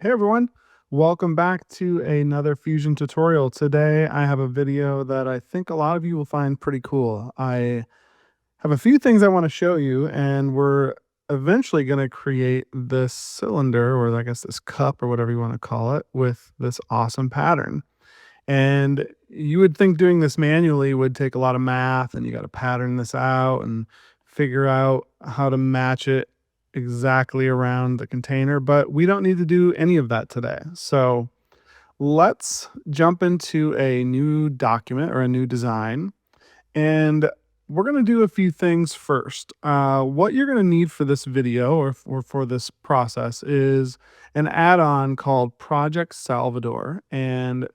Hey everyone, welcome back to another Fusion tutorial. Today I have a video that I think a lot of you will find pretty cool. I have a few things I want to show you, and we're eventually going to create this cylinder, or I guess this cup or whatever you want to call it, with this awesome pattern. And you would think doing this manually would take a lot of math, and you got to pattern this out and figure out how to match it exactly around the container, but we don't need to do any of that today. So let's jump into a new document or a new design, and we're going to do a few things first. What you're going to need for this video or for this process is an add-on called Project Salvador. And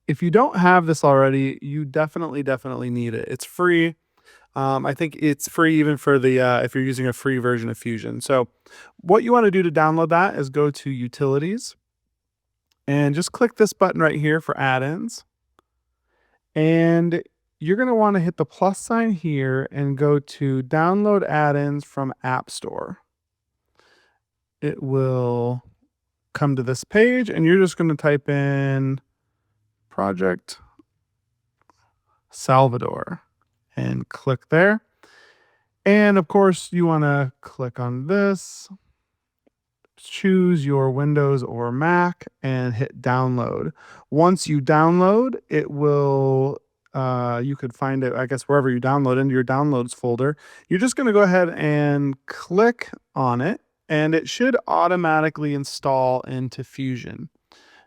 if you don't have this already, you definitely need it. It's free. I think it's free even for the if you're using a free version of Fusion. So what you want to do to download that is go to Utilities and just click this button right here for add-ins. And you're going to want to hit the plus sign here and go to Download Add-ins from App Store. It will come to this page, and you're just going to type in Project Salvador and click there. And of course, you want to click on this, choose your Windows or Mac, and hit download. Once you download, it will, you could find it, I guess, wherever you download into your downloads folder. You're just going to go ahead and click on it, and it should automatically install into Fusion.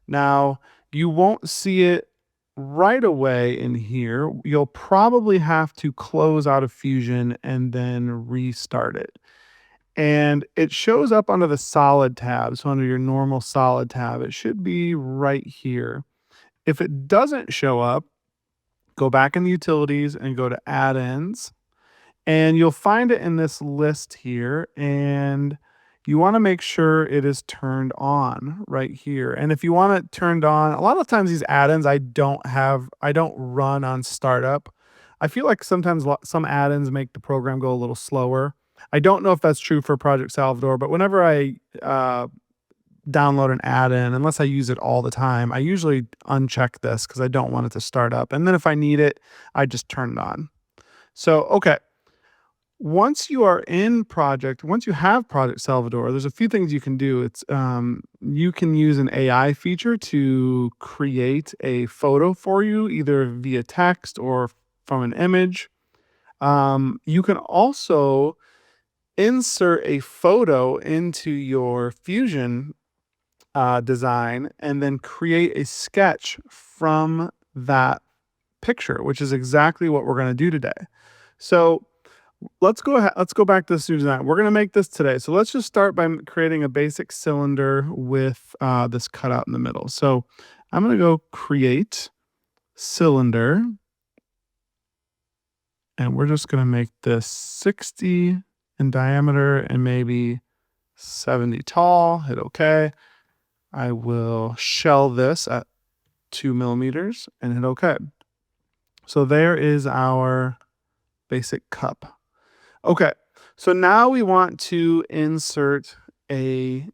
Now, you won't see it right away in here. You'll probably have to close out of Fusion and then restart it. And it shows up under the solid tab. So under your normal solid tab, it should be right here. If it doesn't show up, go back in the utilities and go to add-ins, and you'll find it in this list here. And you want to make sure it is turned on right here. And if you want it turned on, a lot of times these add-ins I don't run on startup. I feel like sometimes some add-ins make the program go a little slower. I don't know if that's true for Project Salvador, but whenever I download an add-in, unless I use it all the time, I usually uncheck this because I don't want it to start up. And then if I need it, I just turn it on. So, okay. Once you are in Project, once you have Project Salvador, there's a few things you can do. It's you can use an AI feature to create a photo for you, either via text or from an image. You can also insert a photo into your Fusion design and then create a sketch from that picture, which is exactly what we're going to do today. So let's go back to this new design. We're going to make this today. So let's just start by creating a basic cylinder with this cutout in the middle. So I'm going to go create cylinder, and we're just going to make this 60 in diameter and maybe 70 tall. Hit OK. I will shell this at 2 millimeters and hit OK. So there is our basic cup. Okay, so now we want to insert a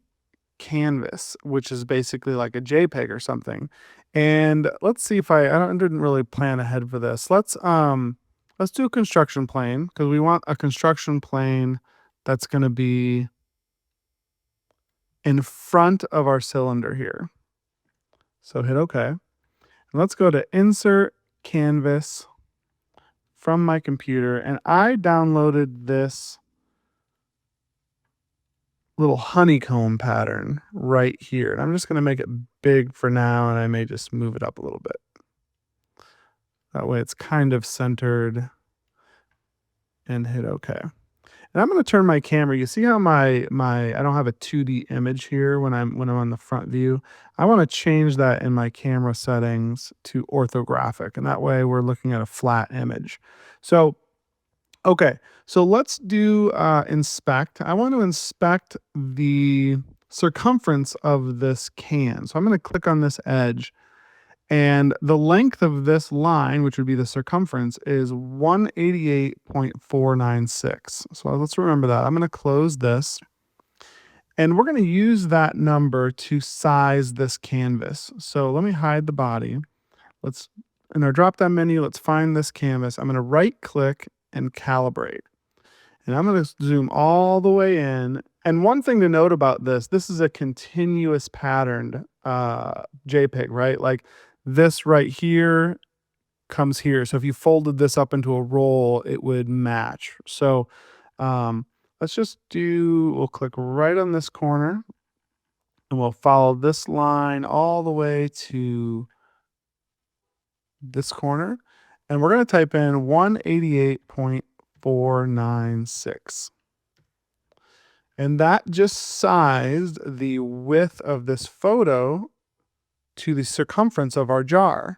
canvas, which is basically like a JPEG or something. And let's see if I didn't really plan ahead for this. Let's do a construction plane, because we want a construction plane that's going to be in front of our cylinder here. So hit OK. And let's go to Insert Canvas from my computer, and I downloaded this little honeycomb pattern right here. And I'm just going to make it big for now, and I may just move it up a little bit. That way it's kind of centered, and hit OK. And I'm going to turn my camera. You see how I don't have a 2D image here when I'm on the front view. I want to change that in my camera settings to orthographic, and that way we're looking at a flat image. So, okay, so let's do inspect. I want to inspect the circumference of this can. So I'm going to click on this edge, and the length of this line, which would be the circumference, is 188.496. So let's remember that. I'm going to close this. And we're going to use that number to size this canvas. So let me hide the body. Let's, in our drop down menu, let's find this canvas. I'm going to right click and calibrate. And I'm going to zoom all the way in. And one thing to note about this is a continuous patterned JPEG, right? Like this right here comes here. So if you folded this up into a roll, it would match. So let's just we'll click right on this corner and we'll follow this line all the way to this corner. And we're going to type in 188.496. And that just sized the width of this photo to the circumference of our jar.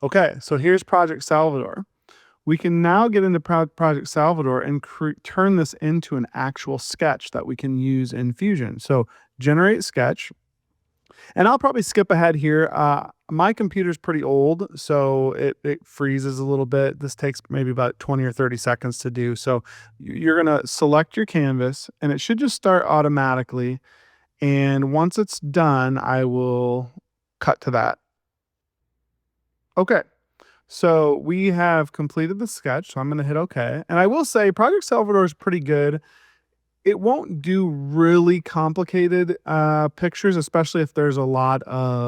Okay, so here's Project Salvador. We can now get into Project Salvador and turn this into an actual sketch that we can use in Fusion. So generate sketch. And I'll probably skip ahead here. My computer's pretty old, so it freezes a little bit. This takes maybe about 20 or 30 seconds to do. So you're going to select your canvas, and it should just start automatically. And once it's done, I will cut to that. Okay. So we have completed the sketch, so I'm going to hit OK. And I will say Project Salvador is pretty good. It won't do really complicated pictures, especially if there's not a lot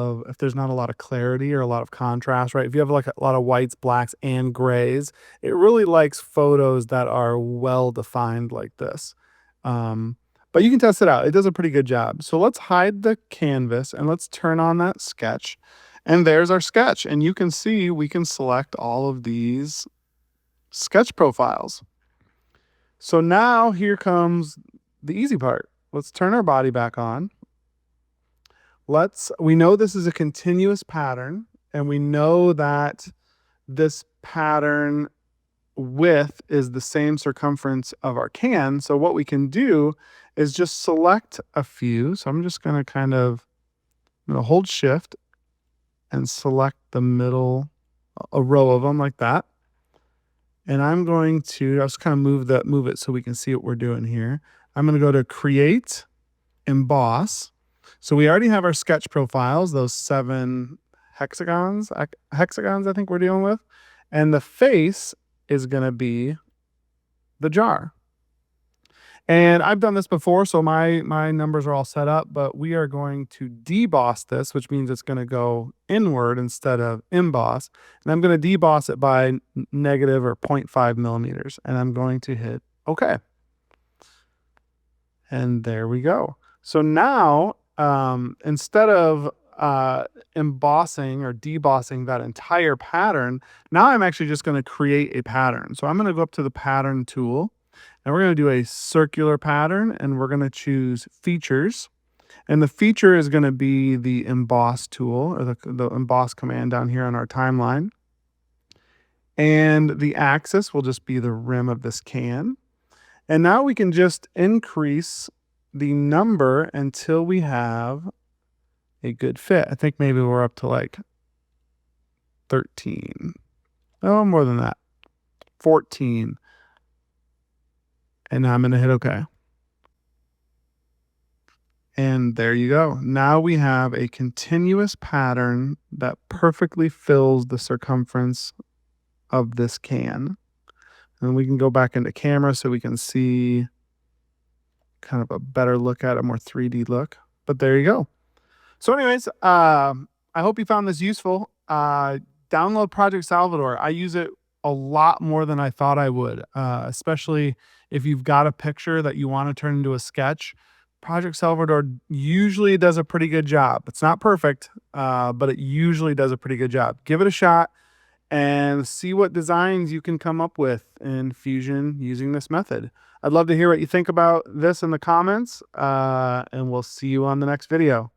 of clarity or a lot of contrast, right? If you have like a lot of whites, blacks, and grays, it really likes photos that are well defined like this. But you can test it out. It does a pretty good job. So let's hide the canvas and let's turn on that sketch. And there's our sketch. And you can see we can select all of these sketch profiles. So now here comes the easy part. Let's turn our body back on. We know this is a continuous pattern, and we know that this pattern width is the same circumference of our can. So what we can do is just select a few. So I'm just going to hold shift and select the middle, a row of them like that. And I'm going to, I'll just kind of move it so we can see what we're doing here. I'm going to go to Create, Emboss. So we already have our sketch profiles, those 7 hexagons I think we're dealing with. And the face is going to be the jar. And I've done this before, so my numbers are all set up, but we are going to deboss this, which means it's going to go inward instead of emboss. And I'm going to deboss it by negative or 0.5 millimeters. And I'm going to hit OK. And there we go. So now, instead of embossing or debossing that entire pattern, now I'm actually just going to create a pattern. So I'm going to go up to the pattern tool. And we're going to do a circular pattern, and we're going to choose features. And the feature is going to be the emboss tool, or the emboss command down here on our timeline. And the axis will just be the rim of this can. And now we can just increase the number until we have a good fit. I think maybe we're up to like 13. Oh, more than that. 14. And now I'm going to hit OK. And there you go. Now we have a continuous pattern that perfectly fills the circumference of this can. And we can go back into camera so we can see kind of a better look at a more 3D look. But there you go. So anyways, I hope you found this useful. Download Project Salvador. I use it a lot more than I thought I would, especially if you've got a picture that you want to turn into a sketch. Project Salvador usually does a pretty good job. It's not perfect, but it usually does a pretty good job. Give it a shot and see what designs you can come up with in Fusion using this method. I'd love to hear what you think about this in the comments, and we'll see you on the next video.